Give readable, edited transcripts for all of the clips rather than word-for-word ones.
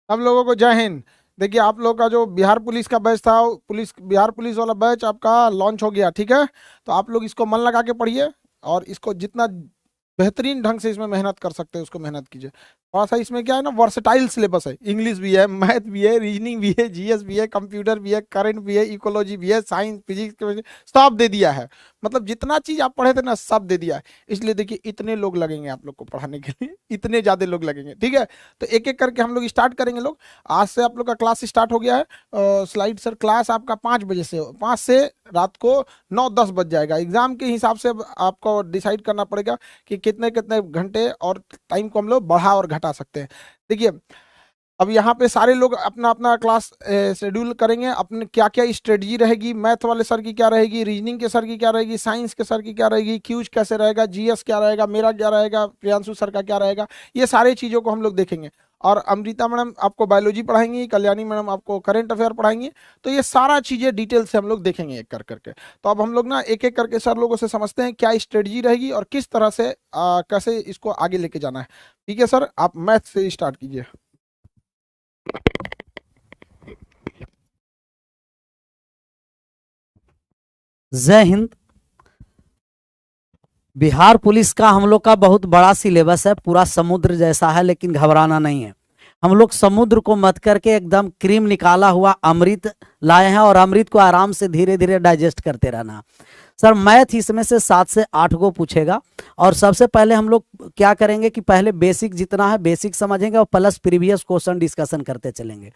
सब लोगों को जय हिंद। देखिए, आप लोग का जो बिहार पुलिस का बैच था, बिहार पुलिस वाला बैच आपका लॉन्च हो गया, ठीक है। तो आप लोग इसको मन लगा के पढ़िए, और इसको जितना बेहतरीन ढंग से इसमें मेहनत कर सकते हैं उसको मेहनत कीजिए। थोड़ा सा इसमें क्या है ना, वर्सेटाइल सिलेबस है। इंग्लिश भी है, मैथ भी है, रीजनिंग भी है, जीएस भी है, कंप्यूटर भी है, करंट भी है, इकोलॉजी भी है, साइंस, फिजिक्स, सब दे दिया है। मतलब जितना चीज आप पढ़े थे ना, सब दे दिया है। इसलिए देखिए, इतने लोग लगेंगे आप लोग को पढ़ाने के लिए, इतने ज्यादा लोग लगेंगे, ठीक है। तो एक एक करके हम लोग स्टार्ट करेंगे लोग। आज से आप लोग का क्लास स्टार्ट हो गया है। स्लाइड सर, क्लास आपका 5 बजे से, 5 से रात को 9-10 बज जाएगा। एग्जाम के हिसाब से अब आपको डिसाइड करना पड़ेगा कि कितने कितने घंटे और टाइम को हम लोग बढ़ा और घटा सकते हैं। देखिए, अब यहाँ पे सारे लोग अपना अपना क्लास शेड्यूल करेंगे, अपने क्या क्या स्ट्रेटजी रहेगी, मैथ वाले सर की क्या रहेगी, रीजनिंग के सर की क्या रहेगी, साइंस के सर की क्या रहेगी, क्यूज कैसे रहेगा, जीएस क्या रहेगा, मेरा क्या रहेगा, प्रियांशु सर का क्या रहेगा। ये सारी चीज़ों को हम लोग देखेंगे। और अमृता मैडम आपको बायोलॉजी पढ़ाएंगी, कल्याणी मैडम आपको करंट अफेयर पढ़ाएंगी। तो ये सारा चीज़ें डिटेल से हम लोग देखेंगे एक कर करके। तो अब हम लोग ना एक एक करके सर लोगों से समझते हैं क्या स्ट्रेटजी रहेगी और किस तरह से कैसे इसको आगे लेके जाना है। ठीक है सर, आप मैथ से स्टार्ट कीजिए। जय हिंद। बिहार पुलिस का हम लोग का बहुत बड़ा सिलेबस है, पूरा समुद्र जैसा है, लेकिन घबराना नहीं है। हम लोग समुद्र को मत करके एकदम क्रीम निकाला हुआ अमृत लाए हैं, और अमृत को आराम से धीरे धीरे डाइजेस्ट करते रहना। सर, मैथ इसमें से 7 से 8 को पूछेगा। और सबसे पहले हम लोग क्या करेंगे कि पहले बेसिक जितना है बेसिक समझेंगे, और प्लस प्रीवियस क्वेश्चन डिस्कशन करते चलेंगे।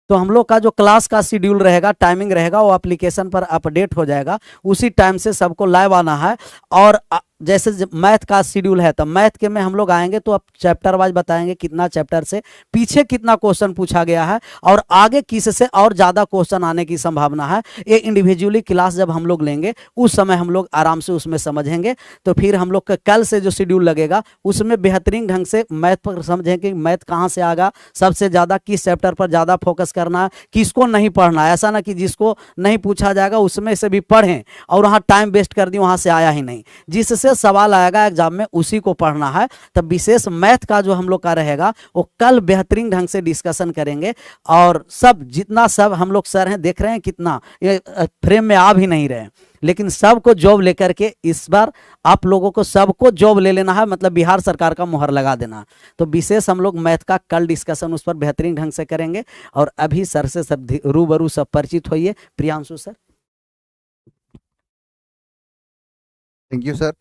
तो हम लोग का जो क्लास का शेड्यूल रहेगा, टाइमिंग रहेगा, वो एप्लीकेशन पर अपडेट हो जाएगा। उसी टाइम से सबको लाइव आना है। और जैसे मैथ का शेड्यूल है, तो मैथ के में हम लोग आएंगे तो अब चैप्टर वाइज बताएंगे कितना चैप्टर से पीछे कितना क्वेश्चन पूछा गया है, और आगे किस से और ज़्यादा क्वेश्चन आने की संभावना है। ये इंडिविजुअली क्लास जब हम लोग लेंगे, उस समय हम लोग आराम से उसमें समझेंगे। तो फिर हम लोग का कल से जो शेड्यूल लगेगा, उसमें बेहतरीन ढंग से मैथ पर समझेंगे कि मैथ कहाँ से आएगा, सबसे ज़्यादा किस चैप्टर पर ज़्यादा फोकस करना है, किसको नहीं पढ़ना है। ऐसा ना कि जिसको नहीं पूछा जाएगा उसमें से भी पढ़ें और वहाँ टाइम वेस्ट कर दिए, वहाँ से आया ही नहीं। जिससे सवाल आएगा एग्जाम में, उसी को पढ़ना है। तब विशेष मैथ का जो हम लोग का रहेगा, वो कल बेहतरीन ढंग से डिस्कशन करेंगे। और सब जितना सब हम लोग सर हैं, देख रहे हैं कितना ये फ्रेम में आ भी नहीं रहे, लेकिन सबको जॉब लेकर के इस बार आप लोगों को सबको जॉब ले लेना है, मतलब बिहार सरकार का मुहर लगा देना। तो विशेष हम लोग मैथ का कल डिस्कशन उस पर बेहतरीन ढंग से करेंगे। और अभी सर से सब रूबरू सब परिचित होइए। Priyanshu sir. Thank you sir.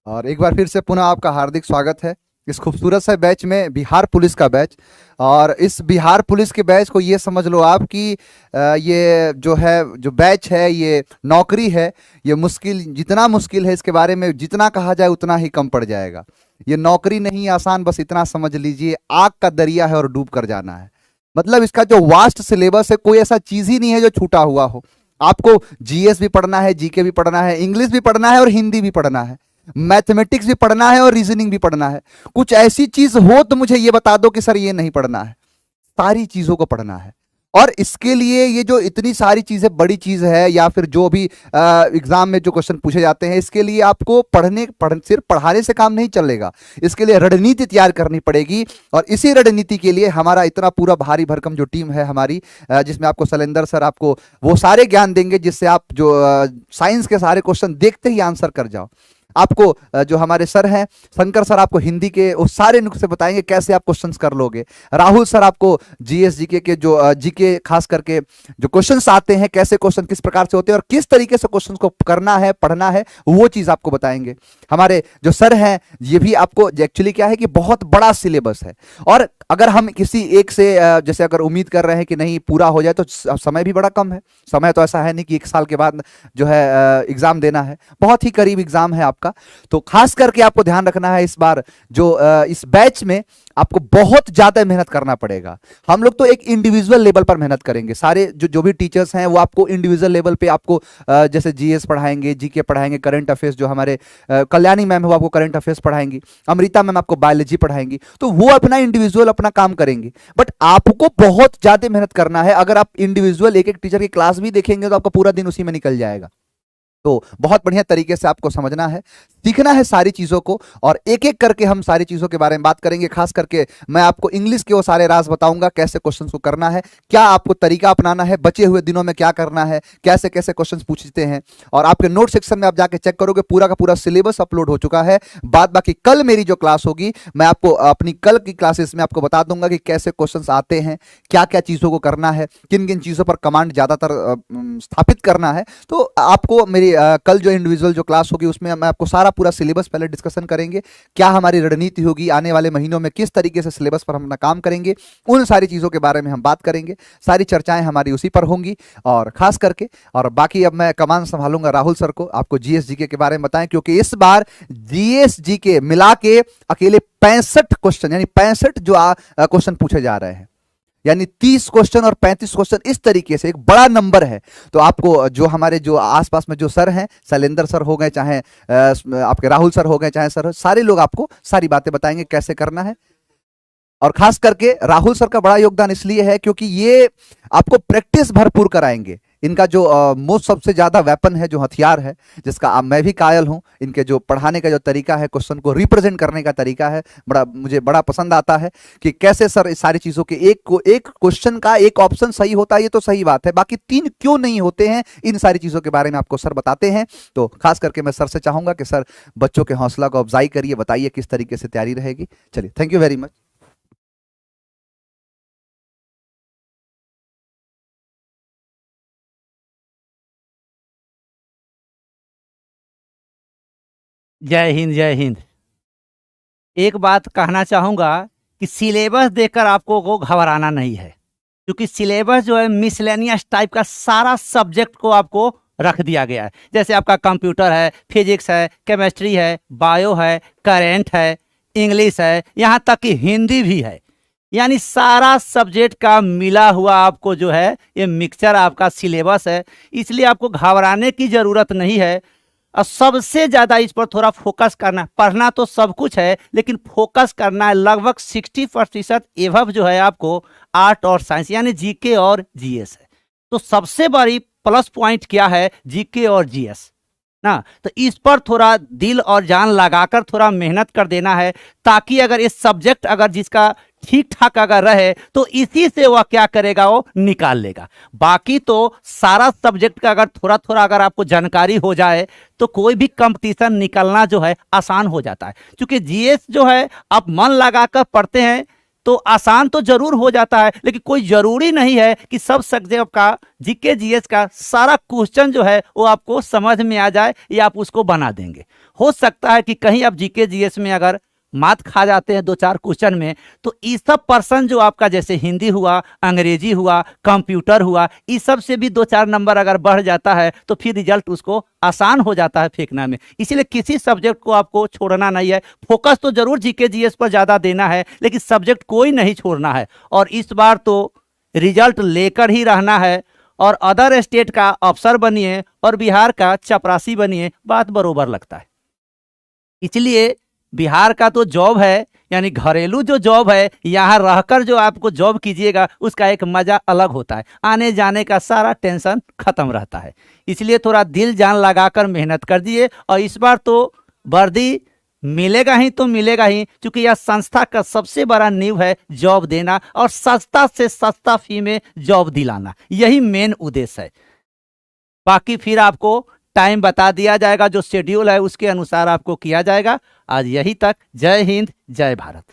और एक बार फिर से पुनः आपका हार्दिक स्वागत है इस खूबसूरत से बैच में, बिहार पुलिस का बैच। और इस बिहार पुलिस के बैच को ये समझ लो आप कि ये जो है, जो बैच है, ये नौकरी है। ये मुश्किल, जितना मुश्किल है इसके बारे में जितना कहा जाए उतना ही कम पड़ जाएगा। ये नौकरी नहीं आसान, बस इतना समझ लीजिए, आग का दरिया है और डूब कर जाना है। मतलब इसका जो वास्ट सिलेबस है, कोई ऐसा चीज ही नहीं है जो छूटा हुआ हो। आपको जीएस भी पढ़ना है, जीके भी पढ़ना है, इंग्लिश भी पढ़ना है और हिंदी भी पढ़ना है, मैथमेटिक्स भी पढ़ना है और रीजनिंग भी पढ़ना है। कुछ ऐसी चीज हो तो मुझे ये बता दो कि सर ये नहीं पढ़ना है। सारी चीजों को पढ़ना है। और इसके लिए ये जो इतनी सारी चीजें बड़ी चीज है, या फिर जो भी एग्जाम में जो क्वेश्चन पूछे जाते हैं, इसके लिए आपको सिर्फ पढ़ाने से काम नहीं चलेगा। इसके लिए रणनीति तैयार करनी पड़ेगी। और इसी रणनीति के लिए हमारा इतना पूरा भारी भरकम जो टीम है हमारी, जिसमें आपको शैलेंद्र सर आपको वो सारे ज्ञान देंगे जिससे आप जो साइंस के सारे क्वेश्चन देखते ही आंसर कर जाओ। आपको जो हमारे सर हैं शंकर सर, आपको हिंदी के उस सारे नुस्खे बताएंगे कैसे आप क्वेश्चंस कर लोगे। राहुल सर आपको जीएस जीके के जो जीके खास करके जो क्वेश्चंस आते हैं, कैसे क्वेश्चन किस प्रकार से होते हैं और किस तरीके से क्वेश्चंस को करना है, पढ़ना है, वो चीज आपको बताएंगे। हमारे जो सर हैं ये भी आपको, एक्चुअली क्या है कि बहुत बड़ा सिलेबस है। और अगर हम किसी एक से जैसे अगर उम्मीद कर रहे हैं कि नहीं पूरा हो जाए, तो समय भी बड़ा कम है। समय तो ऐसा है नहीं कि 1 साल के बाद जो है एग्जाम देना है, बहुत ही करीब एग्जाम है आपका। तो खास करके आपको ध्यान रखना है इस बार जो इस बैच में आपको बहुत ज्यादा मेहनत करना पड़ेगा। हम लोग तो एक इंडिविजुअल लेवल पर मेहनत करेंगे। सारे जो भी टीचर्स हैं वो आपको इंडिविजुअल लेवल पे आपको जैसे जीएस पढ़ाएंगे, जीके पढ़ाएंगे, करंट अफेयर्स जो हमारे कल्याणी मैम है वो आपको करंट अफेयर्स पढ़ाएंगी, अमृता मैम आपको बायोलॉजी पढ़ाएंगी। तो वो अपना इंडिविजुअल अपना काम करेंगे, बट आपको बहुत ज्यादा मेहनत करना है। अगर आप इंडिविजुअल एक एक टीचर की क्लास भी देखेंगे तो आपका पूरा दिन उसी में निकल जाएगा। तो बहुत बढ़िया तरीके से आपको समझना है, सीखना है सारी चीज़ों को, और एक एक करके हम सारी चीज़ों के बारे में बात करेंगे। खास करके मैं आपको इंग्लिश के वो सारे राज बताऊंगा, कैसे क्वेश्चंस को करना है, क्या आपको तरीका अपनाना है, बचे हुए दिनों में क्या करना है, कैसे कैसे क्वेश्चंस पूछते हैं। और आपके नोट सेक्शन में आप जाके चेक करोगे, पूरा का पूरा सिलेबस अपलोड हो चुका है। बाद बाकी कल मेरी जो क्लास होगी, मैं आपको अपनी कल की क्लासेस में आपको बता दूंगा कि कैसे क्वेश्चंस आते हैं, क्या क्या चीज़ों को करना है, किन किन चीज़ों पर कमांड ज़्यादातर स्थापित करना है। तो आपको मेरी कल जो इंडिविजुअल जो क्लास होगी उसमें मैं आपको सारा पूरा सिलेबस पहले डिस्कशन करेंगे, क्या हमारी रणनीति होगी आने वाले महीनों में, किस तरीके से सिलेबस पर हम अपना काम करेंगे, उन सारी चीज़ों के बारे में हम बात करेंगे। सारी चर्चाएं हमारी उसी पर होंगी। और खास करके और बाकी अब मैं कमान संभालूंगा राहुल सर को, आपको जीएस जीके के बारे में बताएं, क्योंकि इस बार जीएस जीके मिला के अकेले 65 क्वेश्चन, यानी 65 जो क्वेश्चन पूछे जा रहे हैं, यानी 30 क्वेश्चन और 35 क्वेश्चन, इस तरीके से एक बड़ा नंबर है। तो आपको जो हमारे जो आसपास में जो सर हैं, शैलेंद्र सर हो गए, चाहे आपके राहुल सर हो गए, चाहे सर, सारे लोग आपको सारी बातें बताएंगे कैसे करना है। और खास करके राहुल सर का बड़ा योगदान इसलिए है क्योंकि ये आपको प्रैक्टिस भरपूर कराएंगे। इनका जो मोस्ट सबसे ज्यादा वेपन है, जो हथियार है, जिसका मैं भी कायल हूं, इनके जो पढ़ाने का जो तरीका है, क्वेश्चन को रिप्रेजेंट करने का तरीका है, मुझे बड़ा पसंद आता है कि कैसे सर इस सारी चीजों के एक क्वेश्चन का एक ऑप्शन सही होता है, ये तो सही बात है, बाकी 3 क्यों नहीं होते हैं, इन सारी चीजों के बारे में आपको सर बताते हैं। तो खास करके मैं सर से चाहूंगा कि सर बच्चों के हौसला को अफजाई करिए, बताइए किस तरीके से तैयारी रहेगी। चलिए, थैंक यू वेरी मच। जय हिंद, जय हिंद। एक बात कहना चाहूँगा कि सिलेबस देखकर आपको को घबराना नहीं है, क्योंकि सिलेबस जो है मिसलेनियस टाइप का सारा सब्जेक्ट को आपको रख दिया गया है। जैसे आपका कंप्यूटर है, फिजिक्स है, केमिस्ट्री है, बायो है, करेंट है, इंग्लिश है, यहाँ तक कि हिंदी भी है। यानी सारा सब्जेक्ट का मिला हुआ आपको जो है ये मिक्सचर आपका सिलेबस है, इसलिए आपको घबराने की ज़रूरत नहीं है। और सबसे ज़्यादा इस पर थोड़ा फोकस करना, पढ़ना तो सब कुछ है लेकिन फोकस करना है। लगभग 60% एवब जो है आपको आर्ट और साइंस यानी जीके और जीएस है। तो सबसे बड़ी प्लस पॉइंट क्या है, जीके और जीएस ना, तो इस पर थोड़ा दिल और जान लगाकर थोड़ा मेहनत कर देना है, ताकि अगर ये सब्जेक्ट अगर जिसका ठीक ठाक अगर रहे तो इसी से वह क्या करेगा, वो निकाल लेगा। बाकी तो सारा सब्जेक्ट का अगर थोड़ा थोड़ा अगर आपको जानकारी हो जाए तो कोई भी कंपटीशन निकलना जो है आसान हो जाता है। क्योंकि जीएस जो है आप मन लगाकर पढ़ते हैं तो आसान तो जरूर हो जाता है, लेकिन कोई जरूरी नहीं है कि सब सब्जेक्ट का जीके जीएस का सारा क्वेश्चन जो है वो आपको समझ में आ जाए या आप उसको बना देंगे। हो सकता है कि कहीं आप जीके जीएस में अगर मात खा जाते हैं 2-4 क्वेश्चन में, तो इस सब पर्सन जो आपका जैसे हिंदी हुआ, अंग्रेजी हुआ, कंप्यूटर हुआ, इस सब से भी 2-4 नंबर अगर बढ़ जाता है तो फिर रिजल्ट उसको आसान हो जाता है फेंकना में। इसीलिए किसी सब्जेक्ट को आपको छोड़ना नहीं है। फोकस तो जरूर जीके जीएस पर ज़्यादा देना है, लेकिन सब्जेक्ट कोई नहीं छोड़ना है। और इस बार तो रिजल्ट लेकर ही रहना है, और अदर स्टेट का अफसर बनिए और बिहार का चपरासी बनिए, बात बरोबर लगता है। इसलिए बिहार का तो जॉब है, यानी घरेलू जो जॉब है, यहाँ रहकर जो आपको जॉब कीजिएगा उसका एक मजा अलग होता है, आने जाने का सारा टेंशन खत्म रहता है। इसलिए थोड़ा दिल जान लगाकर मेहनत कर दिए, और इस बार तो वर्दी मिलेगा ही तो मिलेगा ही, क्योंकि यह संस्था का सबसे बड़ा नींव है जॉब देना और सस्ता से सस्ता फी में जॉब दिलाना, यही मेन उद्देश्य है। बाकी फिर आपको टाइम बता दिया जाएगा, जो शेड्यूल है उसके अनुसार आपको किया जाएगा। आज यही तक। जय हिंद, जय भारत।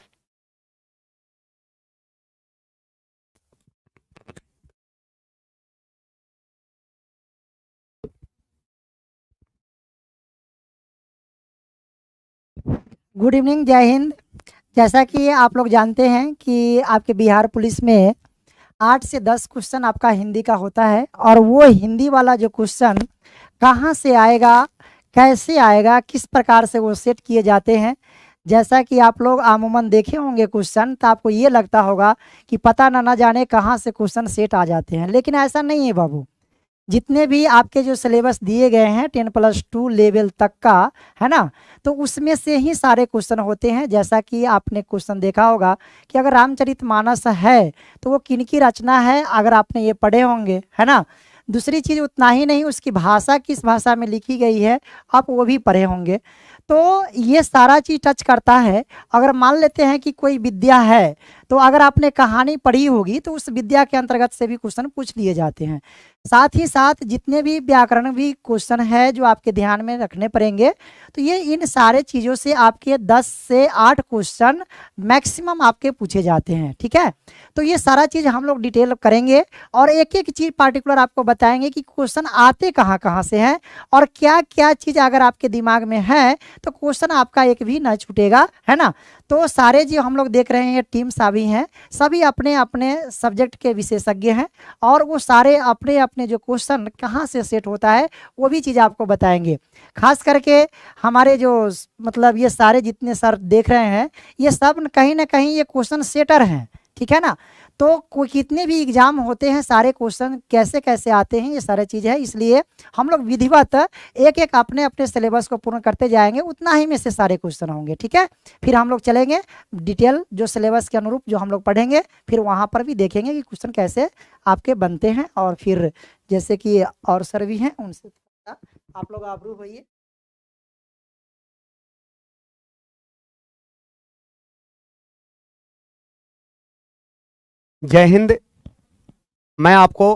गुड इवनिंग, जय हिंद। जैसा कि आप लोग जानते हैं कि आपके बिहार पुलिस में 8 से 10 क्वेश्चन आपका हिंदी का होता है, और वो हिंदी वाला जो क्वेश्चन कहाँ से आएगा, कैसे आएगा, किस प्रकार से वो सेट किए जाते हैं, जैसा कि आप लोग आमूमन देखे होंगे क्वेश्चन, तो आपको ये लगता होगा कि पता ना जाने कहाँ से क्वेश्चन सेट आ जाते हैं, लेकिन ऐसा नहीं है बाबू। जितने भी आपके जो सिलेबस दिए गए हैं 10+2 लेवल तक का, है ना, तो उसमें से ही सारे क्वेश्चन होते हैं। जैसा कि आपने क्वेश्चन देखा होगा कि अगर रामचरितमानस है तो वो किनकी रचना है, अगर आपने ये पढ़े होंगे, है ना। दूसरी चीज़ उतना ही नहीं, उसकी भाषा किस भाषा में लिखी गई है आप वो भी पढ़े होंगे। तो ये सारा चीज़ टच करता है। अगर मान लेते हैं कि कोई विद्या है, तो अगर आपने कहानी पढ़ी होगी तो उस विद्या के अंतर्गत से भी क्वेश्चन पूछ लिए जाते हैं। साथ ही साथ जितने भी व्याकरण भी क्वेश्चन है जो आपके ध्यान में रखने पड़ेंगे, तो ये इन सारे चीज़ों से आपके 10 से 8 क्वेश्चन मैक्सिमम आपके पूछे जाते हैं। ठीक है, तो ये सारा चीज़ हम लोग डिटेल करेंगे और एक एक चीज़ पार्टिकुलर आपको बताएंगे कि क्वेश्चन आते कहाँ कहाँ से हैं और क्या क्या चीज़ अगर आपके दिमाग में है तो क्वेश्चन आपका एक भी ना छूटेगा, है ना। तो सारे जो हम लोग देख रहे हैं ये टीम सभी हैं, सभी अपने अपने सब्जेक्ट के विशेषज्ञ हैं और वो सारे अपने अपने जो क्वेश्चन कहाँ से सेट होता है वो भी चीज़ आपको बताएंगे। खास करके हमारे जो मतलब ये सारे जितने सर देख रहे हैं ये सब कहीं ना कहीं ये क्वेश्चन सेटर हैं। ठीक है ना, तो कोई कितने भी एग्जाम होते हैं सारे क्वेश्चन कैसे कैसे आते हैं ये सारी चीज़ है, इसलिए हम लोग विधिवत एक एक अपने अपने सिलेबस को पूर्ण करते जाएंगे, उतना ही में से सारे क्वेश्चन होंगे। ठीक है, फिर हम लोग चलेंगे डिटेल जो सिलेबस के अनुरूप जो हम लोग पढ़ेंगे, फिर वहाँ पर भी देखेंगे कि क्वेश्चन कैसे आपके बनते हैं और फिर जैसे कि और सर भी हैं उनसे आप लोग आबरू होइए। जय हिंद। मैं आपको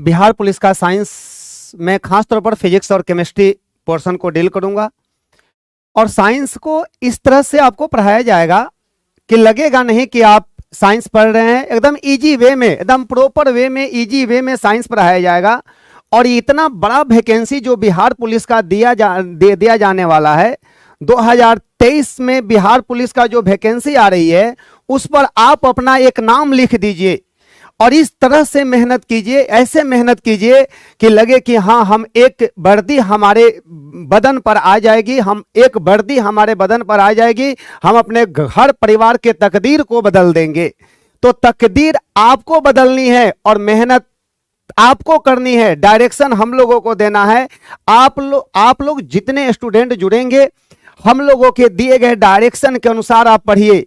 बिहार पुलिस का साइंस में खास तौर पर फिजिक्स और केमिस्ट्री पोर्शन को डील करूंगा और साइंस को इस तरह से आपको पढ़ाया जाएगा कि लगेगा नहीं कि आप साइंस पढ़ रहे हैं, एकदम इजी वे में, एकदम प्रॉपर वे में, इजी वे में साइंस पढ़ाया जाएगा। और इतना बड़ा वैकेंसी जो बिहार पुलिस का दिया जाने वाला है 2023 में, बिहार पुलिस का जो वैकेंसी आ रही है उस पर आप अपना एक नाम लिख दीजिए और इस तरह से मेहनत कीजिए, ऐसे मेहनत कीजिए कि लगे कि हाँ हम एक वर्दी हमारे बदन पर आ जाएगी, हम एक वर्दी हमारे बदन पर आ जाएगी, हम अपने घर परिवार के तकदीर को बदल देंगे। तो तकदीर आपको बदलनी है और मेहनत आपको करनी है, डायरेक्शन हम लोगों को देना है। आप लोग जितने स्टूडेंट जुड़ेंगे हम लोगों के दिए गए डायरेक्शन के अनुसार आप पढ़िए।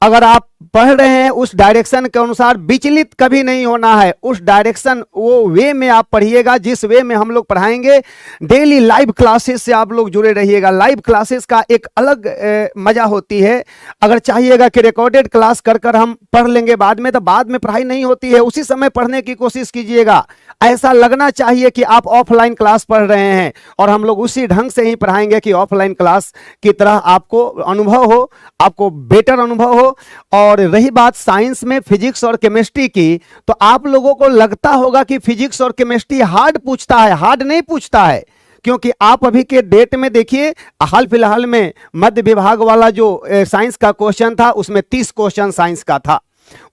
अगर आप पढ़ रहे हैं उस डायरेक्शन के अनुसार विचलित कभी नहीं होना है, उस डायरेक्शन वो वे में आप पढ़िएगा जिस वे में हम लोग पढ़ाएंगे। डेली लाइव क्लासेस से आप लोग जुड़े रहिएगा। लाइव क्लासेस का एक अलग मजा होती है। अगर चाहिएगा कि रिकॉर्डेड क्लास कर हम पढ़ लेंगे बाद में, तो बाद में पढ़ाई नहीं होती है, उसी समय पढ़ने की कोशिश कीजिएगा। ऐसा लगना चाहिए कि आप ऑफलाइन क्लास पढ़ रहे हैं और हम लोग उसी ढंग से ही पढ़ाएंगे कि ऑफलाइन क्लास की तरह आपको अनुभव हो, आपको बेटर अनुभव हो। और रही बात साइंस में फिजिक्स और केमिस्ट्री की, तो आप लोगों को लगता होगा कि फिजिक्स और केमिस्ट्री हार्ड पूछता है, हार्ड नहीं पूछता है। क्योंकि आप अभी के डेट में देखिए, हाल फिलहाल में मध्य विभाग वाला जो साइंस का क्वेश्चन था उसमें 30 क्वेश्चन साइंस का था,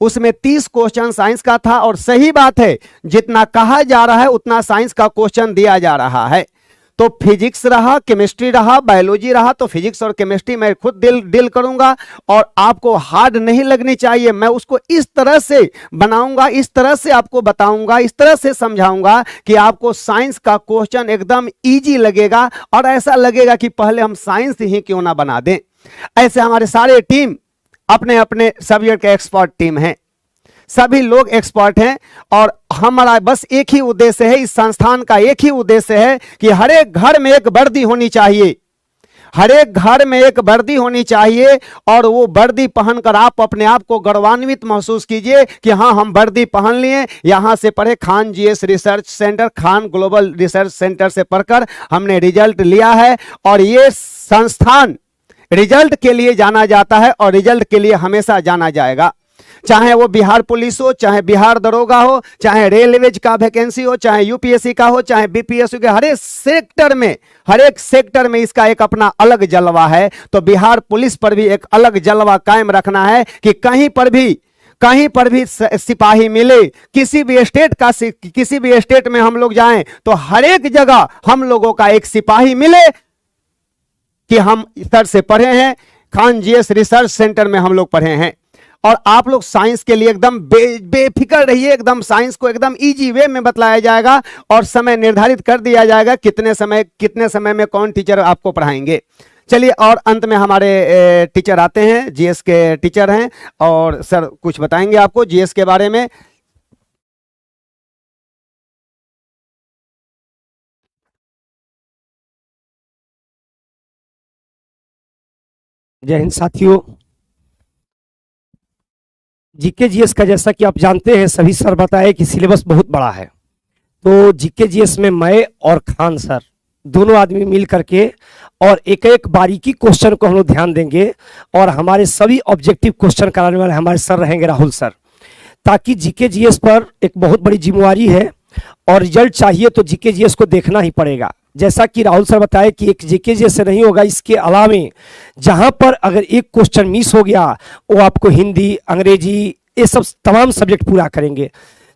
उसमें 30 क्वेश्चन साइंस का था। और सही बात है, जितना कहा जा रहा है उतना साइंस का क्वेश्चन दिया जा रहा है। तो फिजिक्स रहा, केमिस्ट्री रहा, बायोलॉजी रहा, तो फिजिक्स और केमिस्ट्री मैं खुद डील करूंगा और आपको हार्ड नहीं लगनी चाहिए। मैं उसको इस तरह से बनाऊंगा, इस तरह से आपको बताऊंगा, इस तरह से समझाऊंगा कि आपको साइंस का क्वेश्चन एकदम इजी लगेगा और ऐसा लगेगा कि पहले हम साइंस ही क्यों ना बना दें। ऐसे हमारे सारे टीम अपने अपने सब्जेक्ट के एक्सपर्ट टीम हैं, सभी लोग एक्सपर्ट हैं और हमारा बस एक ही उद्देश्य है, इस संस्थान का एक ही उद्देश्य है कि हर एक घर में एक वर्दी होनी चाहिए, हर एक घर में एक वर्दी होनी चाहिए। और वो वर्दी पहनकर आप अपने आप को गौरवान्वित महसूस कीजिए कि हाँ हम वर्दी पहन लिए, यहां से पढ़े, Khan GS research centre, Khan global research centre से पढ़कर हमने रिजल्ट लिया है। और ये संस्थान रिजल्ट के लिए जाना जाता है और रिजल्ट के लिए हमेशा जाना जाएगा। चाहे वो बिहार पुलिस हो, चाहे बिहार दरोगा हो, चाहे रेलवेज का वैकेंसी हो, चाहे यूपीएससी का हो, चाहे बीपीएससी के, हर एक सेक्टर में इसका एक अपना अलग जलवा है। तो बिहार पुलिस पर भी एक अलग जलवा कायम रखना है कि कहीं पर भी सिपाही मिले, किसी भी स्टेट में हम लोग जाएं तो हर एक जगह हम लोगों का एक सिपाही मिले कि हम इधर से पढ़े हैं, खान जीएस रिसर्च सेंटर में हम लोग पढ़े हैं। और आप लोग साइंस के लिए एकदम बेफिक्र रहिए, एकदम साइंस को एकदम इजी वे में बतलाया जाएगा और समय निर्धारित कर दिया जाएगा कितने समय में कौन टीचर आपको पढ़ाएंगे। चलिए, और अंत में हमारे टीचर आते हैं, जीएस के टीचर हैं और सर कुछ बताएंगे आपको जीएस के बारे में। जय हिंद साथियों। जीके जीएस का जैसा कि आप जानते हैं, सभी सर बताए कि सिलेबस बहुत बड़ा है। तो जीके जीएस में मैं और खान सर दोनों आदमी मिल करके और एक एक बारीकी क्वेश्चन को हम लोग ध्यान देंगे, और हमारे सभी ऑब्जेक्टिव क्वेश्चन कराने वाले हमारे सर रहेंगे राहुल सर, ताकि जीके जीएस पर एक बहुत बड़ी जिम्मेवारी है और रिजल्ट चाहिए तो जीके जीएस को देखना ही पड़ेगा। जैसा कि राहुल सर बताए कि एक जीके जीएस से नहीं होगा, इसके अलावे जहां पर अगर एक क्वेश्चन मिस हो गया वो आपको हिंदी, अंग्रेजी, ये सब तमाम सब्जेक्ट पूरा करेंगे।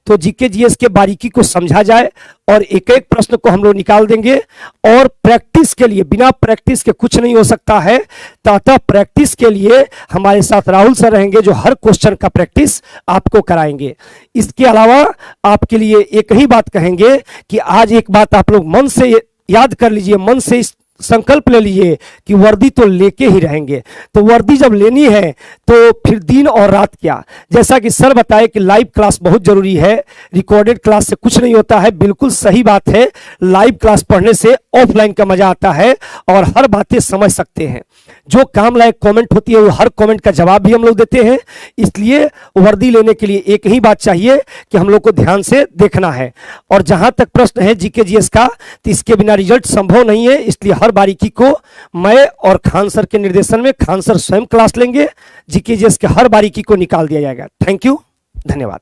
तो जीके जीएस के बारीकी को समझा जाए और एक एक प्रश्न को हम लोग निकाल देंगे, और प्रैक्टिस के लिए, बिना प्रैक्टिस के कुछ नहीं हो सकता है, तथा प्रैक्टिस के लिए हमारे साथ राहुल सर रहेंगे जो हर क्वेश्चन का प्रैक्टिस आपको कराएंगे। इसके अलावा आपके लिए एक ही बात कहेंगे कि आज एक बात आप लोग मन से याद कर लीजिए, मन से इस संकल्प ले लीजिए कि वर्दी तो लेके ही रहेंगे। तो वर्दी जब लेनी है तो फिर दिन और रात क्या, जैसा कि सर बताए कि लाइव क्लास बहुत जरूरी है, रिकॉर्डेड क्लास से कुछ नहीं होता है। बिल्कुल सही बात है, लाइव क्लास पढ़ने से ऑफलाइन का मजा आता है और हर बातें समझ सकते हैं। जो काम लायक कमेंट होती है वो हर कमेंट का जवाब भी हम लोग देते हैं। इसलिए वर्दी लेने के लिए एक ही बात चाहिए कि हम लोग को ध्यान से देखना है। और जहां तक प्रश्न है जीके जीएस का, तो इसके बिना रिजल्ट संभव नहीं है। इसलिए हर बारीकी को मैं और खान सर के निर्देशन में, खान सर स्वयं क्लास लेंगे, जीके जीएस के हर बारीकी को निकाल दिया जाएगा। थैंक यू, धन्यवाद।